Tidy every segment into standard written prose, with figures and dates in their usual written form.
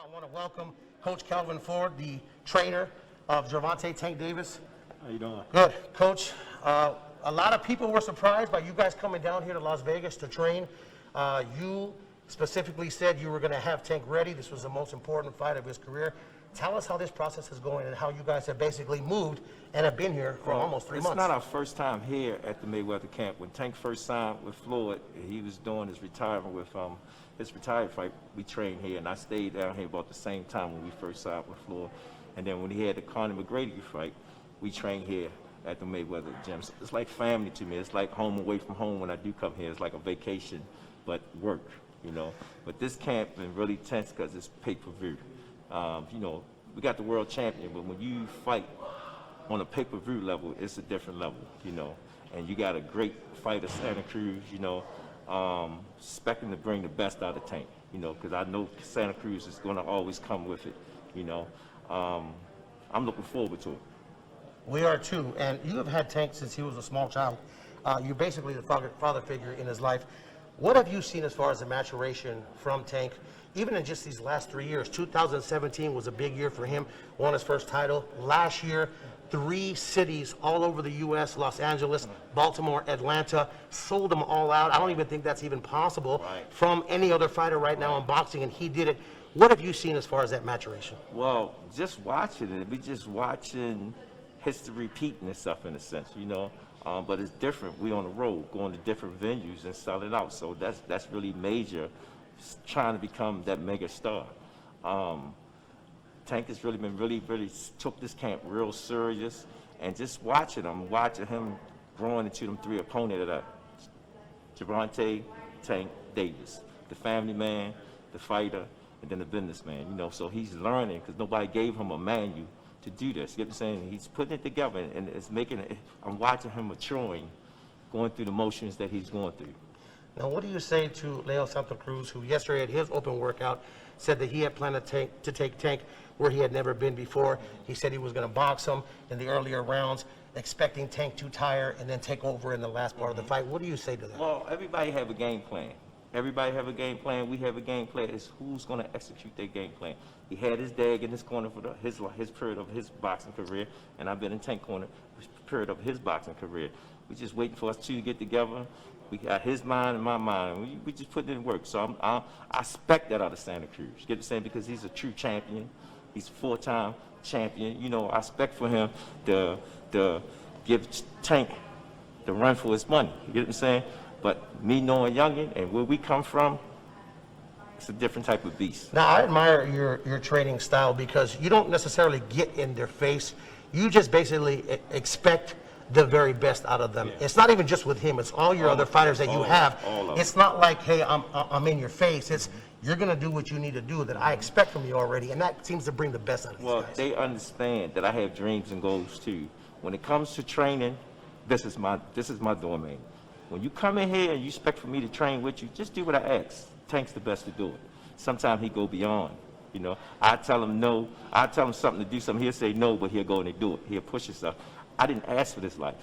I want to welcome Coach Kelvin Ford, the trainer of Gervonta "Tank" Davis. How you doing? Good, Coach. A lot of people were surprised by you guys coming down here to Las Vegas to train. You specifically said you were going to have Tank ready. This was the most important fight of his career. Tell us how this process is going and how you guys have basically moved and have been here for almost 3 months. It's not our first time here at the Mayweather camp. When Tank first signed with Floyd, he was doing his retirement with his retired fight. We trained here, and I stayed down here about the same time when we first signed with Floyd. And then when he had the Conor McGrady fight, we trained here at the Mayweather gym. So it's like family to me. It's like home away from home when I do come here. It's like a vacation, but work, you know. But this camp been really tense because it's pay-per-view. You know, we got the world champion, but when you fight on a pay-per-view level, it's a different level, you know. And you got a great fighter, Santa Cruz, you know, expecting to bring the best out of Tank, you know, because I know Santa Cruz is going to always come with it, you know. I'm looking forward to it. We are too, and you have had Tank since he was a small child. You're basically the father figure in his life. What have you seen as far as the maturation from Tank, even in just these last 3 years? 2017 was a big year for him, won his first title. Last year, 3 cities all over the U.S., Los Angeles, Baltimore, Atlanta, sold them all out. I don't even think that's even possible from any other fighter right now in boxing, and he did it. What have you seen as far as that maturation? Well, just watching it, we just watching history repeating itself in a sense, you know. But it's different. We on the road, going to different venues and selling out. So that's really major, trying to become that mega star. Tank has really been really took this camp real serious, and just watching him growing into them 3 opponents that are Gervonta, Tank, Davis, the family man, the fighter, and then the businessman. You know, so he's learning because nobody gave him a manual to do this. You get what I'm saying? He's putting it together, and it's making it. I'm watching him maturing, going through the motions that he's going through. Now, what do you say to Leo Santa Cruz, who yesterday at his open workout said that he had planned to take Tank where he had never been before? He said he was going to box him in the earlier rounds, expecting Tank to tire and then take over in the last part of the fight. What do you say to that? Well, everybody have a game plan. Everybody have a game plan. We have a game plan. It's who's going to execute their game plan. He had his dag in his corner for his period of his boxing career, and I've been in Tank corner for the period of his boxing career. We're just waiting for us 2 to get together. We got his mind and my mind. We just put it in work. So I expect that out of Santa Cruz. You get what I'm saying? Because he's a true champion. He's a 4-time champion. You know, I expect for him to give Tank the run for his money. You get what I'm saying? But me knowing Youngin and where we come from, it's a different type of beast. Now, I admire your training style because you don't necessarily get in their face. You just basically expect the very best out of them. Yeah. It's not even just with him. It's all your other fighters that you have. It's not like, hey, I'm in your face. It's you're going to do what you need to do that I expect from you already, and that seems to bring the best out of these guys. Well, they understand that I have dreams and goals too. When it comes to training, this is my domain. When you come in here and you expect for me to train with you, just do what I ask. Tank's the best to do it. Sometimes he go beyond. You know, I tell him no. I tell him something to do something. He'll say no, but he'll go and do it. He'll push himself. I didn't ask for this life.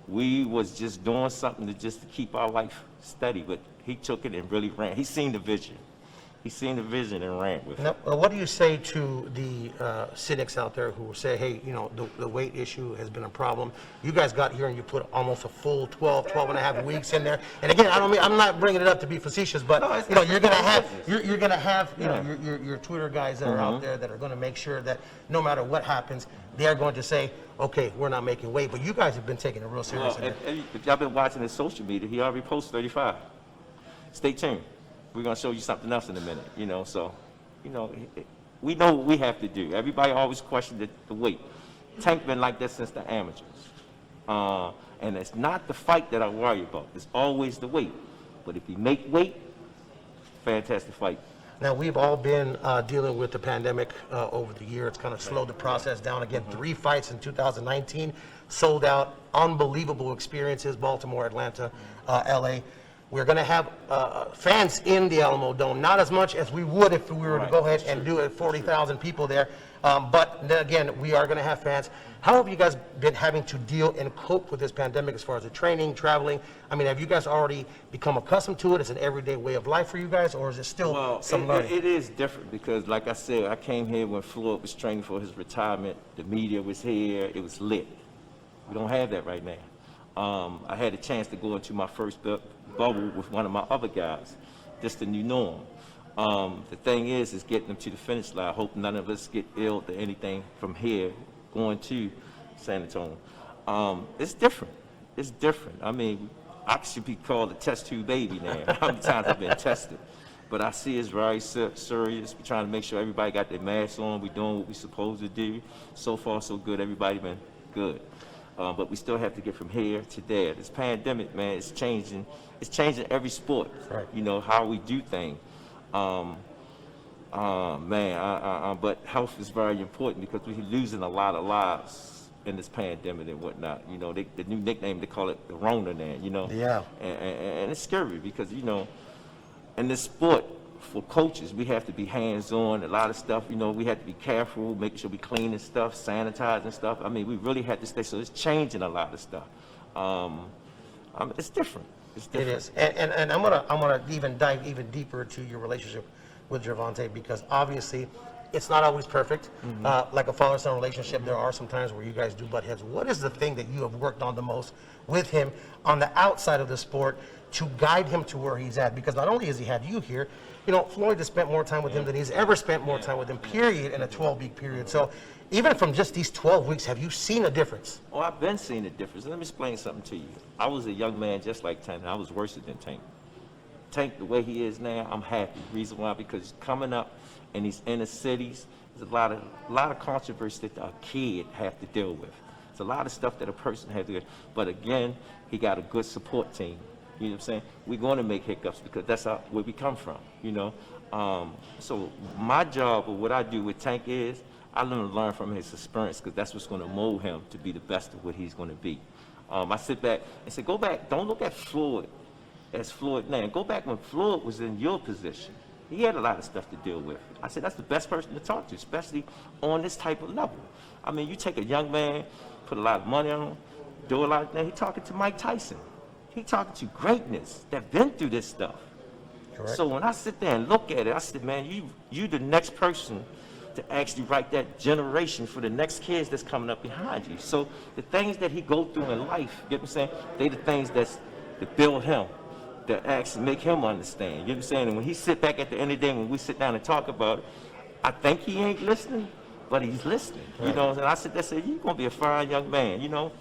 We was just doing something to keep our life steady. But he took it and really ran. He seen the vision. He seen the vision and ran with it. Now, what do you say to the cynics out there who say, hey, you know, the weight issue has been a problem. You guys got here and you put almost a full 12 and a half weeks in there. And again, I'm not bringing it up to be facetious, but no, you know, you're going to have you know, your Twitter guys that are out there that are going to make sure that no matter what happens, they're going to say, okay, we're not making weight. But you guys have been taking it real seriously. If y'all been watching his social media, he already posted 35. Stay tuned. We're going to show you something else in a minute, you know. So, you know, we know what we have to do. Everybody always questioned the weight. Tank been like that since the amateurs. And it's not the fight that I worry about. It's always the weight. But if you make weight, fantastic fight. Now, we've all been dealing with the pandemic over the year. It's kind of slowed the process down. Again, 3 fights in 2019, sold out, unbelievable experiences, Baltimore, Atlanta, LA. We're going to have fans in the Alamo Dome, not as much as we would if we were to go ahead and do it, 40,000 people there. But then again, we are going to have fans. How have you guys been having to deal and cope with this pandemic as far as the training, traveling? I mean, have you guys already become accustomed to it? Is it an everyday way of life for you guys, or is it still some learning? It is different because, like I said, I came here when Floyd was training for his retirement. The media was here. It was lit. We don't have that right now. I had a chance to go into my first bubble with one of my other guys. Just the new norm. The thing is getting them to the finish line. I hope none of us get ill to anything from here going to San Antonio. It's different. It's different. I mean, I should be called a test tube baby now. How many times I've been tested? But I see it's very serious. We're trying to make sure everybody got their masks on. We're doing what we're supposed to do. So far, so good. Everybody been good. But we still have to get from here to there. This pandemic, man, it's changing. It's changing every sport. Right. You know, how we do things. But health is very important because we're losing a lot of lives in this pandemic and whatnot. You know, the new nickname, they call it the Rona now, you know. Yeah. And it's scary because, you know, in this sport, for coaches, we have to be hands-on. A lot of stuff, you know, we have to be careful, making sure we clean and stuff, sanitizing stuff. I mean, we really have to stay. So it's changing a lot of stuff. It's different. It's different. It is, and I'm gonna even dive even deeper to your relationship with Gervonta, because obviously it's not always perfect. Like a father-son relationship, there are some times where you guys do butt heads. What is the thing that you have worked on the most with him on the outside of the sport to guide him to where he's at? Because not only has he had you here, you know, Floyd has spent more time with him than he's ever spent more time with him, period, in a 12-week period. So even from just these 12 weeks, have you seen a difference? Oh, I've been seeing a difference. Let me explain something to you. I was a young man just like Tank. I was worse than Tank. Tank, the way he is now, I'm happy. Reason why? Because coming up in these inner cities, there's a lot of controversy that a kid have to deal with. It's a lot of stuff that a person has to do. But again, he got a good support team. You know what I'm saying? We're going to make hiccups because that's where we come from, you know? So my job, or what I do with Tank is, I learn from his experience because that's what's going to mold him to be the best of what he's going to be. I sit back and say, go back, don't look at Floyd as Floyd now. Go back when Floyd was in your position. He had a lot of stuff to deal with. I said, that's the best person to talk to, especially on this type of level. I mean, you take a young man, put a lot of money on him, do a lot of things. He's talking to Mike Tyson. He talking to greatness that been through this stuff. Correct. So when I sit there and look at it, I said, man, you the next person to actually write that generation for the next kids that's coming up behind you. So the things that he go through in life, you know what I'm saying? They the things that build him, that actually make him understand. You know what I'm saying? And when he sit back at the end of the day, when we sit down and talk about it, I think he ain't listening, but he's listening. Right. You know, and I sit there and say, you're gonna be a fine young man, you know?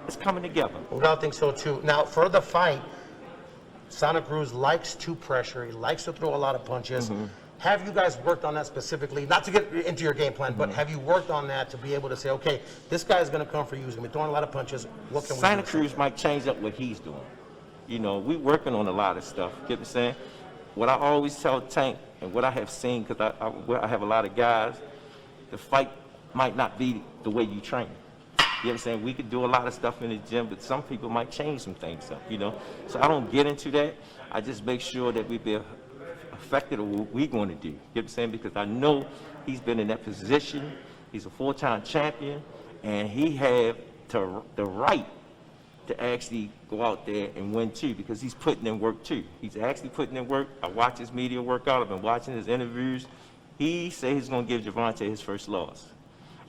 It's coming together. Well, I think so too. Now, for the fight, Santa Cruz likes to pressure. He likes to throw a lot of punches. Have you guys worked on that specifically? Not to get into your game plan, but have you worked on that to be able to say, okay, this guy's going to come for you. He's going to be throwing a lot of punches. What can we do? Santa Cruz might change up what he's doing. You know, we're working on a lot of stuff. You get what I'm saying? What I always tell Tank, and what I have seen, because I have a lot of guys, the fight might not be the way you train. You know what I'm saying? We could do a lot of stuff in the gym, but some people might change some things up, you know? So I don't get into that. I just make sure that we be effective at what we're going to do. You know what I'm saying? Because I know he's been in that position. He's a 4-time champion, and he have the right to actually go out there and win too, because he's putting in work too. He's actually putting in work. I watch his media workout. I've been watching his interviews. He said he's going to give Gervonta his first loss.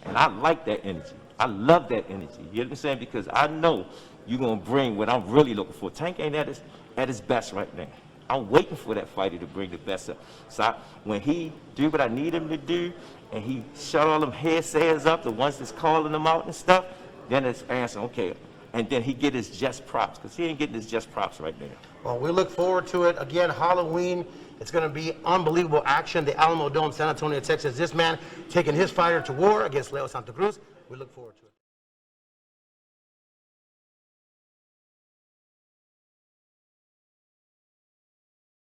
And I like that energy. I love that energy. You know what I'm saying? Because I know you're going to bring what I'm really looking for. Tank ain't at his best right now. I'm waiting for that fighter to bring the best up. So when he do what I need him to do, and he shut all them headsayers up, the ones that's calling them out and stuff, then it's answer, okay. And then he get his just props, because he ain't getting his just props right now. Well, we look forward to it. Again, Halloween, it's going to be unbelievable action. The Alamo Dome, San Antonio, Texas. This man taking his fighter to war against Leo Santa Cruz. We look forward to it.